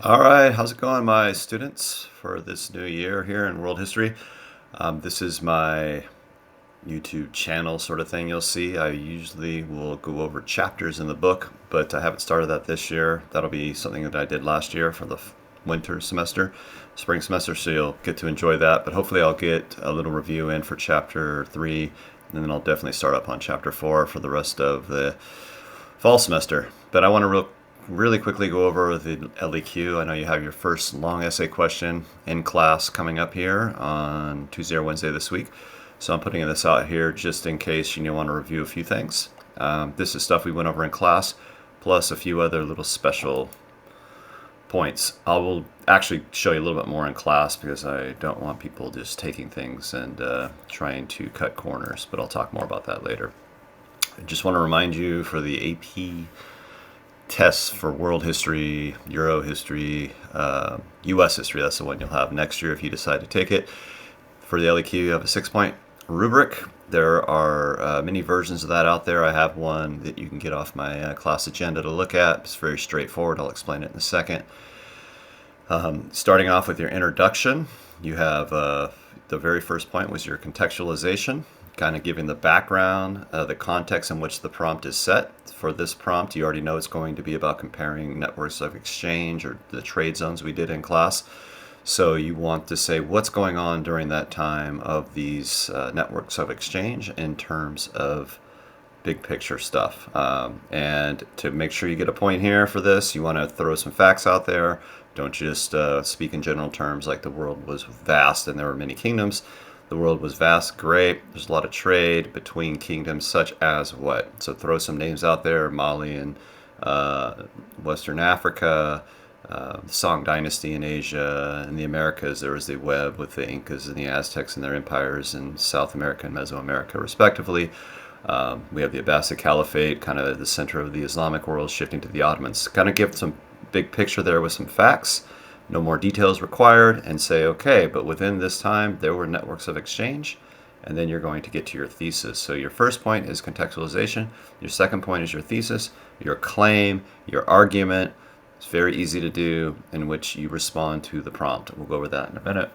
All right, how's it going, my students, for this new year here in world history? This is my YouTube channel sort of thing you'll see. I usually will go over chapters in the book, but I haven't started that this year. That'll be something that I did last year for the winter semester, spring semester, so you'll get to enjoy that. But hopefully I'll get a little review in for chapter 3, and then I'll definitely start up on chapter 4 for the rest of the fall semester. But I want to really quickly go over the LEQ. I know you have your first long essay question in class coming up here on Tuesday or Wednesday this week. So I'm putting this out here just in case you want to review a few things. This is stuff we went over in class, plus a few other little special points. I will actually show you a little bit more in class because I don't want people just taking things and trying to cut corners, but I'll talk more about that later. I just want to remind you for the AP tests for world history, Euro history, US history, that's the one you'll have next year if you decide to take it. For the LEQ, you have a 6-point rubric. There are many versions of that out there. I have one that you can get off my class agenda to look at. It's very straightforward. I'll explain it in a second. Starting off with your introduction, you have the very first point was your contextualization, kind of giving the background, the context in which the prompt is set. For this prompt, you already know it's going to be about comparing networks of exchange or the trade zones we did in class. So you want to say what's going on during that time of these networks of exchange in terms of big picture stuff. And to make sure you get a point here for this, you want to throw some facts out there. Don't just speak in general terms like the world was vast and there were many kingdoms. The world was vast, great. There's a lot of trade between kingdoms, such as what? So throw some names out there: Mali and Western Africa, the Song Dynasty in Asia. In the Americas, there was the web with the Incas and the Aztecs and their empires in South America and Mesoamerica, respectively. We have the Abbasid Caliphate, kind of the center of the Islamic world, shifting to the Ottomans. Kind of give some big picture there with some facts. No more details required, and say, okay, but within this time, there were networks of exchange, and then you're going to get to your thesis. So your first point is contextualization. Your second point is your thesis, your claim, your argument. It's very easy to do, in which you respond to the prompt. We'll go over that in a minute.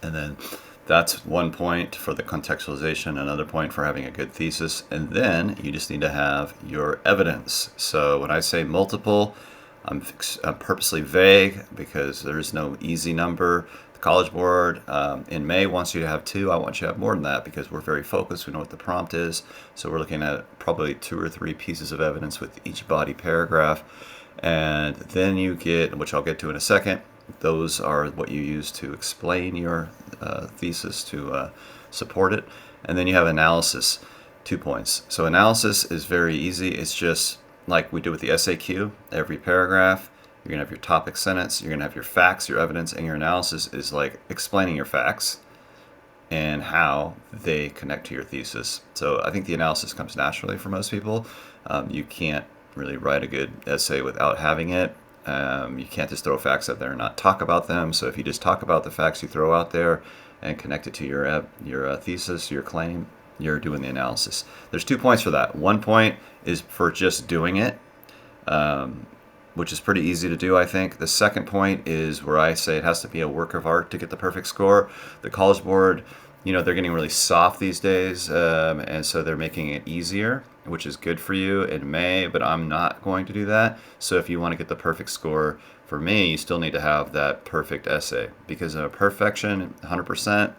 And then that's one point for the contextualization, another point for having a good thesis, and then you just need to have your evidence. So when I say multiple, I'm purposely vague because there is no easy number. The College Board in May wants you to have 2. I want you to have more than that because we're very focused. We know what the prompt is. So we're looking at probably 2 or 3 pieces of evidence with each body paragraph. And then you get, which I'll get to in a second, those are what you use to explain your thesis, to support it. And then you have analysis, 2 points. So analysis is very easy. It's just like we do with the SAQ. Every paragraph, you're going to have your topic sentence, you're going to have your facts, your evidence, and your analysis is like explaining your facts and how they connect to your thesis. So I think the analysis comes naturally for most people. You can't really write a good essay without having it. You can't just throw facts out there and not talk about them. So if you just talk about the facts you throw out there and connect it to your thesis, your claim, you're doing the analysis. There's 2 points for that. 1 point is for just doing it, which is pretty easy to do, I think. The second point is where I say it has to be a work of art to get the perfect score. The College Board, they're getting really soft these days, and so they're making it easier, which is good for you in May, but I'm not going to do that. So if you want to get the perfect score, for me, you still need to have that perfect essay, because perfection, 100%,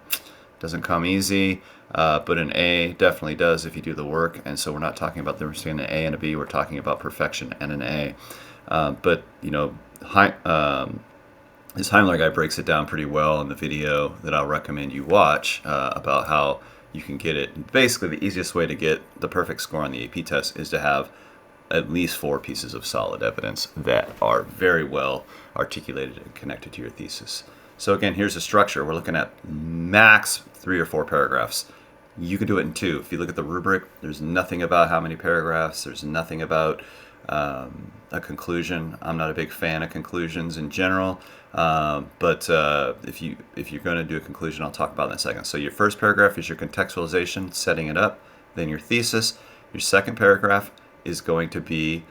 doesn't come easy. But an A definitely does if you do the work, and so we're not talking about the difference between an A and a B. We're talking about perfection and an A. But this Heimler guy breaks it down pretty well in the video that I'll recommend you watch about how you can get it. Basically, the easiest way to get the perfect score on the AP test is to have at least 4 pieces of solid evidence that are very well articulated and connected to your thesis. So again, here's the structure. We're looking at max 3 or 4 paragraphs. You can do it in 2. If you look at the rubric, there's nothing about how many paragraphs. There's nothing about a conclusion. I'm not a big fan of conclusions in general, but if you're going to do a conclusion, I'll talk about it in a second. So your first paragraph is your contextualization, setting it up. Then your thesis. Your second paragraph is going to be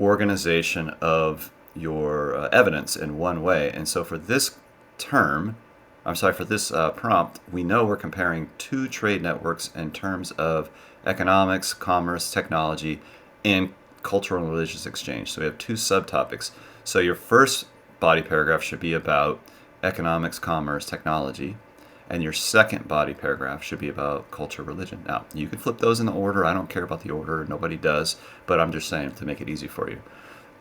organization of your evidence in one way. And so for this term, for this prompt, we know we're comparing two trade networks in terms of economics, commerce, technology, and cultural and religious exchange. So we have two subtopics. So your first body paragraph should be about economics, commerce, technology, and your second body paragraph should be about culture, religion. Now, you can flip those in the order. I don't care about the order. Nobody does, but I'm just saying to make it easy for you.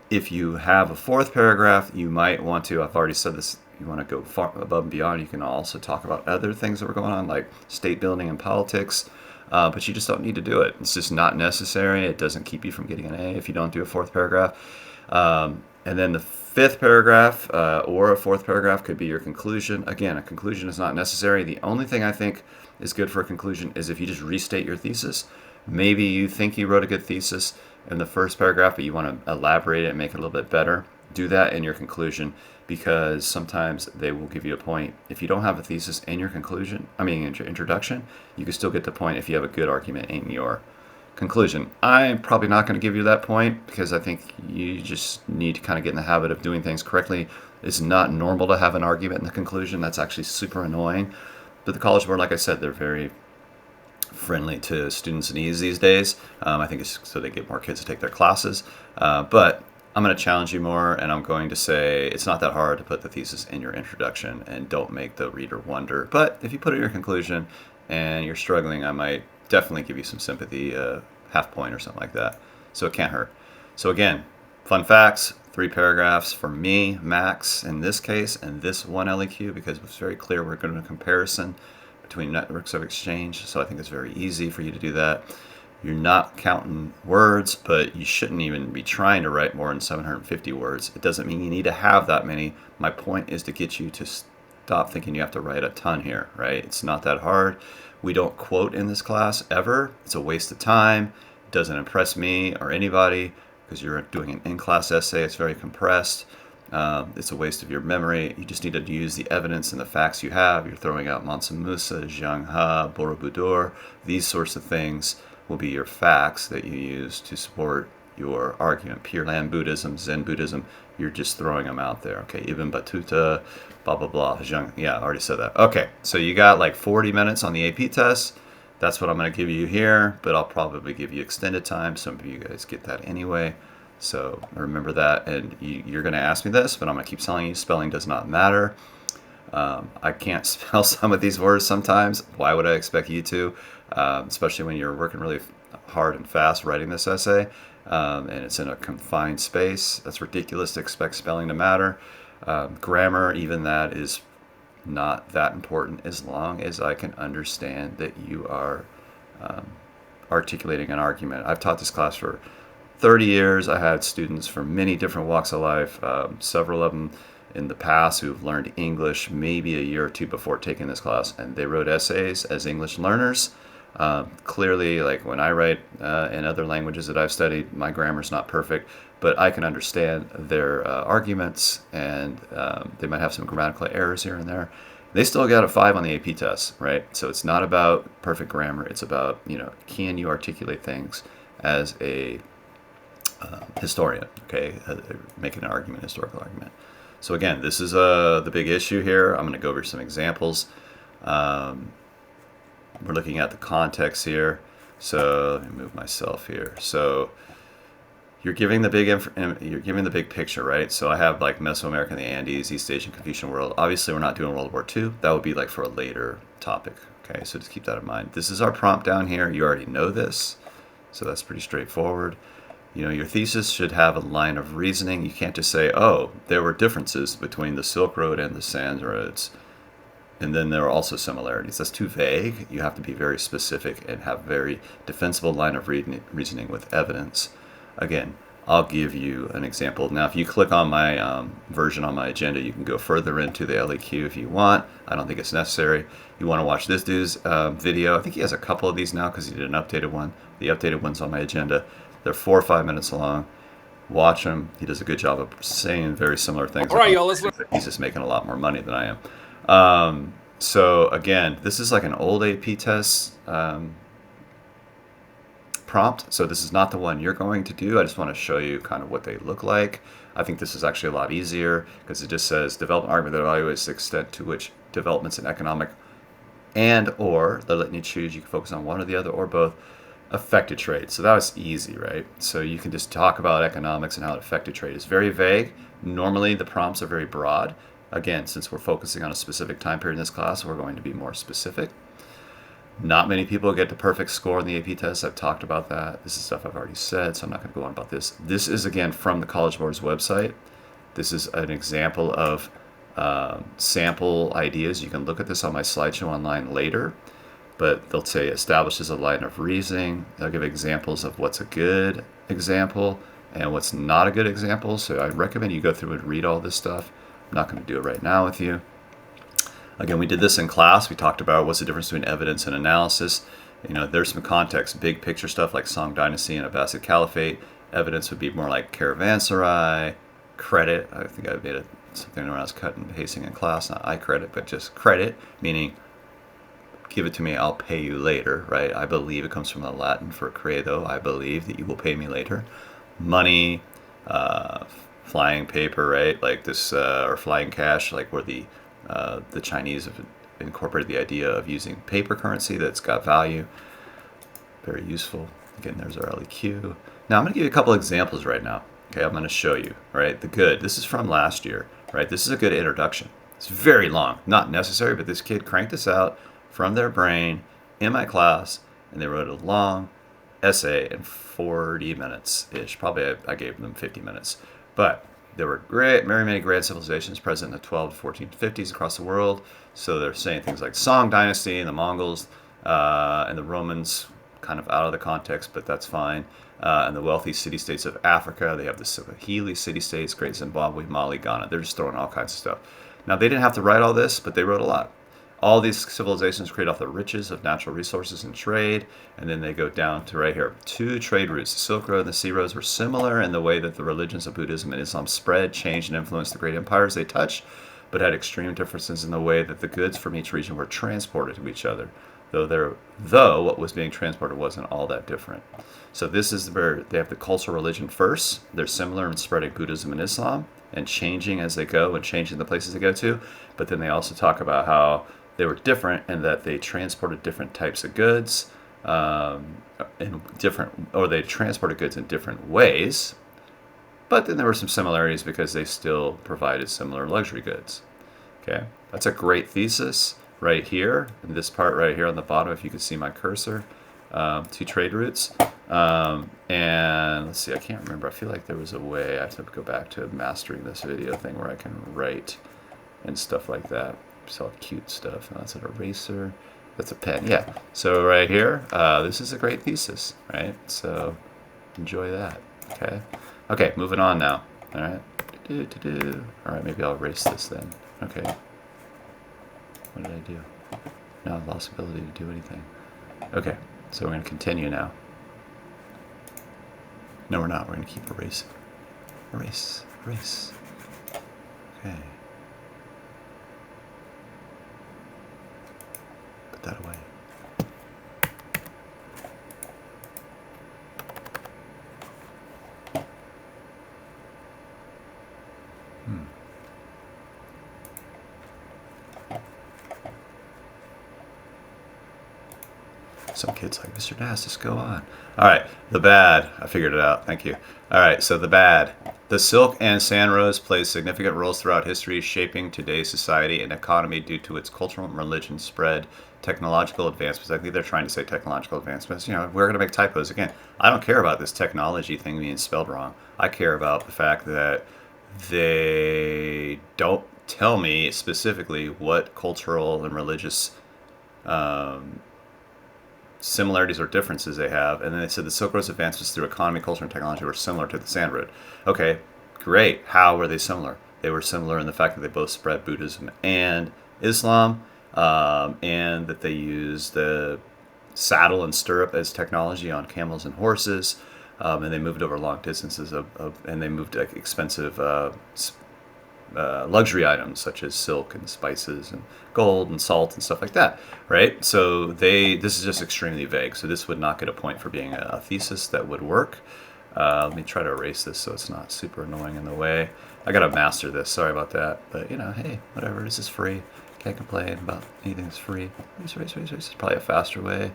If you have a fourth paragraph, you might want to, I've already said this, you want to go far above and beyond. You can also talk about other things that were going on, like state building and politics, but you just don't need to do it. It's just not necessary. It doesn't keep you from getting an A if you don't do a fourth paragraph. And then the fifth paragraph or a fourth paragraph could be your conclusion. Again, a conclusion is not necessary. The only thing I think is good for a conclusion is if you just restate your thesis. Maybe you think you wrote a good thesis in the first paragraph, but you want to elaborate it and make it a little bit better. Do that in your conclusion, because sometimes they will give you a point. If you don't have a thesis in your conclusion, in your introduction, you can still get the point if you have a good argument in your conclusion. I'm probably not going to give you that point because I think you just need to kind of get in the habit of doing things correctly. It's not normal to have an argument in the conclusion. That's actually super annoying. But the College Board, like I said, they're very friendly to students' needs these days. I think it's so they get more kids to take their classes. But I'm going to challenge you more, and I'm going to say it's not that hard to put the thesis in your introduction, and don't make the reader wonder. But if you put it in your conclusion and you're struggling, I might definitely give you some sympathy, half point or something like that. So it can't hurt. So again, fun facts, 3 paragraphs for me, max in this case, and this one LEQ, because it's very clear we're going to do a comparison between networks of exchange. So I think it's very easy for you to do that. You're not counting words, but you shouldn't even be trying to write more than 750 words. It doesn't mean you need to have that many. My point is to get you to stop thinking you have to write a ton here, right? It's not that hard. We don't quote in this class ever. It's a waste of time. It doesn't impress me or anybody because you're doing an in-class essay. It's very compressed. It's a waste of your memory. You just need to use the evidence and the facts you have. You're throwing out Mansa Musa, Zhang He, Borobudur. These sorts of things will be your facts that you use to support your argument. Pure Land Buddhism, Zen Buddhism, you're just throwing them out there. Okay, Ibn Battuta, blah, blah, blah. Yeah, I already said that. Okay, so you got like 40 minutes on the AP test. That's what I'm going to give you here, but I'll probably give you extended time. Some of you guys get that anyway. So remember that, and you're going to ask me this, but I'm going to keep telling you spelling does not matter. I can't spell some of these words sometimes. Why would I expect you to? Especially when you're working really hard and fast writing this essay, and it's in a confined space. That's ridiculous to expect spelling to matter. Grammar, even that is not that important as long as I can understand that you are articulating an argument. I've taught this class for 30 years. I had students from many different walks of life, several of them in the past who've learned English maybe a year or two before taking this class, and they wrote essays as English learners. Clearly, like when I write in other languages that I've studied, my grammar's not perfect, but I can understand their arguments, and they might have some grammatical errors here and there. They still got a 5 on the AP test, right? So it's not about perfect grammar. It's about, can you articulate things as a historian, okay? Making an argument, historical argument. So again, this is the big issue here. I'm going to go over some examples. We're looking at the context here. So let me move myself here. So you're giving the big picture, right? So I have like Mesoamerica and the Andes, East Asian Confucian world. Obviously, we're not doing World War II. That would be like for a later topic. Okay, so just keep that in mind. This is our prompt down here. You already know this, so that's pretty straightforward. Your thesis should have a line of reasoning. You can't just say, oh, there were differences between the Silk Road and the Sand Roads, and then there are also similarities. That's too vague. You have to be very specific and have very defensible line of reasoning with evidence. Again, I'll give you an example. Now, if you click on my version on my agenda, you can go further into the LEQ if you want. I don't think it's necessary. You want to watch this dude's video. I think he has a couple of these now because he did an updated one. The updated one's on my agenda. They're 4 or 5 minutes long. Watch him. He does a good job of saying very similar things. All right, y'all, let's look. He's just making a lot more money than I am. So again, this is like an old AP test prompt. So this is not the one you're going to do. I just want to show you kind of what they look like. I think this is actually a lot easier because it just says develop an argument that evaluates the extent to which developments in economic and or, they're letting you choose, you can focus on one or the other or both, affected trade. So that was easy, right? So you can just talk about economics and how it affected trade. It's very vague. Normally the prompts are very broad. Again, since we're focusing on a specific time period in this class, we're going to be more specific. Not many people get the perfect score in the AP test. I've talked about that. This is stuff I've already said, so I'm not going to go on about this. This is, again, from the College Board's website. This is an example of sample ideas. You can look at this on my slideshow online later, but they'll say establishes a line of reasoning. They'll give examples of what's a good example and what's not a good example. So I recommend you go through and read all this stuff. I'm not going to do it right now with you. Again, we did this in class. We talked about what's the difference between evidence and analysis. You know, there's some context, big picture stuff like Song Dynasty and Abbasid Caliphate. Evidence would be more like caravanserai, credit. I think I made something when I was cutting and pasting in class, not I credit, but just credit, meaning give it to me, I'll pay you later, right? I believe it comes from the Latin for credo. I believe that you will pay me later. Money, flying paper, right? Like this, or flying cash, like where the Chinese have incorporated the idea of using paper currency that's got value. Very useful. Again, there's our LEQ. Now I'm going to give you a couple examples right now. Okay, I'm going to show you, right? The good. This is from last year, right? This is a good introduction. It's very long, not necessary, but this kid cranked this out from their brain in my class, and they wrote a long essay in 40 minutes-ish. Probably I gave them 50 minutes. But there were many grand civilizations present in the 12 to 1450s across the world. So they're saying things like Song Dynasty and the Mongols and the Romans, kind of out of the context, but that's fine. And the wealthy city-states of Africa. They have the Swahili city-states, Great Zimbabwe, Mali, Ghana. They're just throwing all kinds of stuff. Now, they didn't have to write all this, but they wrote a lot. All these civilizations create off the riches of natural resources and trade, and then they go down to right here. 2 trade routes, the Silk Road and the Sea Roads, were similar in the way that the religions of Buddhism and Islam spread, changed, and influenced the great empires they touched, but had extreme differences in the way that the goods from each region were transported to each other, though what was being transported wasn't all that different. So this is where they have the cultural religion first. They're similar in spreading Buddhism and Islam and changing as they go and changing the places they go to, but then they also talk about how they were different in that they transported different types of goods they transported goods in different ways. But then there were some similarities because they still provided similar luxury goods. Okay, that's a great thesis right here. In this part right here on the bottom, if you can see my cursor, 2 trade routes. And let's see, I can't remember. I feel like there was a way I have to go back to mastering this video thing where I can write and stuff like that. It's all cute stuff. Now that's an eraser. That's a pen. Yeah. So right here, this is a great thesis, right? So enjoy that. Okay. Okay. Moving on now. All right. All right. Maybe I'll erase this then. Okay. What did I do? No, I lost ability to do anything. Okay. So we're going to continue now. No, we're not. We're going to keep erasing. Erase. Erase. Okay. That away. Some kids like, Mr. Nass, just go on. All right, the bad. I figured it out. Thank you. All right, so the bad. The silk and sand rose plays significant roles throughout history, shaping today's society and economy due to its cultural and religion spread, technological advancements. I think they're trying to say technological advancements. You know, we're going to make typos. Again, I don't care about this technology thing being spelled wrong. I care about the fact that they don't tell me specifically what cultural and religious similarities or differences they have. And then they said the Silk Road's advances through economy, culture, and technology were similar to the Sand Road. Okay, great. How were they similar? They were similar in the fact that they both spread Buddhism and Islam, and that they used the saddle and stirrup as technology on camels and horses, and they moved over long distances and they moved expensive luxury items such as silk and spices and gold and salt and stuff like that, right? So this is just extremely vague. So this would not get a point for being a thesis that would work. Let me try to erase this so it's not super annoying in the way. I gotta master this, sorry about that. But you know, hey, whatever, this is free. Can't complain about anything that's free. Erase. It's probably a faster way.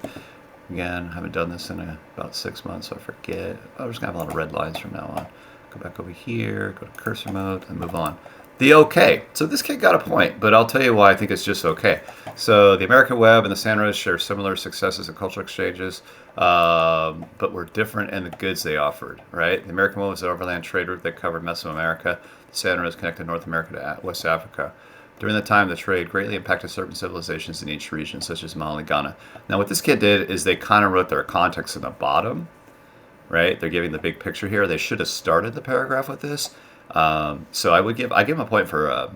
Again, I haven't done this in about 6 months, so I forget. I'm just gonna have a lot of red lines from now on. Go back over here, go to cursor mode, and move on. The OK. So this kid got a point, but I'll tell you why I think it's just OK. So the American Web and the Sandroads share similar successes and cultural exchanges, but were different in the goods they offered, right? The American Web was an overland trade route that covered Mesoamerica. The Sandroads connected North America to West Africa. During the time, the trade greatly impacted certain civilizations in each region, such as Mali, Ghana. Now, what this kid did is they kind of wrote their context in the bottom, right? They're giving the big picture here. They should have started the paragraph with this. So I give him a point for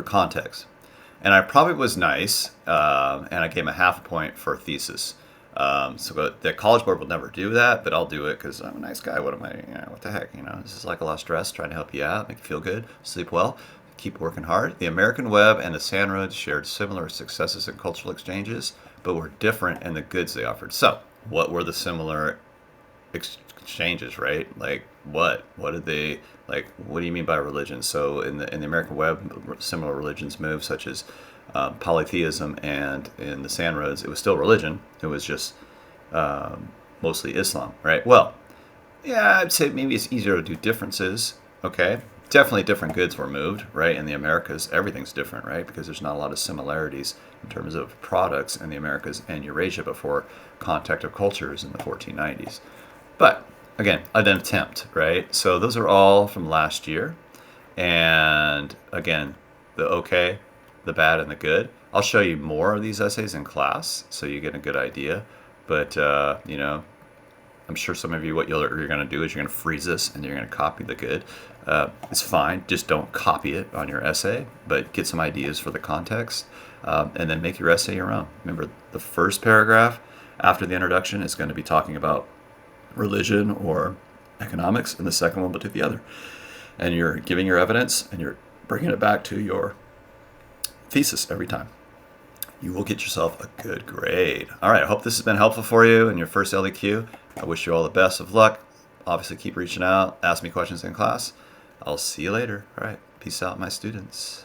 context, and I probably was nice, and I gave him a half a point for thesis. So the College Board will never do that, but I'll do it because I'm a nice guy. What am I? You know, what the heck? You know, this is like a lot of stress. Trying to help you out, make you feel good, sleep well, keep working hard. The American Web and the Sandroads shared similar successes and cultural exchanges, but were different in the goods they offered. So, what were the similar exchanges, right? Like what did they, like, what do you mean by religion? So in the American Web, similar religions moved, such as polytheism, and in the Sandroads it was still religion, it was just mostly Islam, right? Well, yeah, I'd say maybe it's easier to do differences. Okay, definitely different goods were moved, right? In the Americas everything's different, right? Because there's not a lot of similarities in terms of products in the Americas and Eurasia before contact of cultures in the 1490s. But again, an attempt, right? So those are all from last year. And again, the OK, the bad, and the good. I'll show you more of these essays in class so you get a good idea. But, you know, I'm sure some of you, what you're going to do is you're going to freeze this and you're going to copy the good. It's fine. Just don't copy it on your essay, but get some ideas for the context, and then make your essay your own. Remember, the first paragraph after the introduction is going to be talking about religion or economics, and the second one will do the other. And you're giving your evidence and you're bringing it back to your thesis every time. You will get yourself a good grade. All right, I hope this has been helpful for you in your first LEQ. I wish you all the best of luck. Obviously, keep reaching out. Ask me questions in class. I'll see you later. All right, peace out, my students.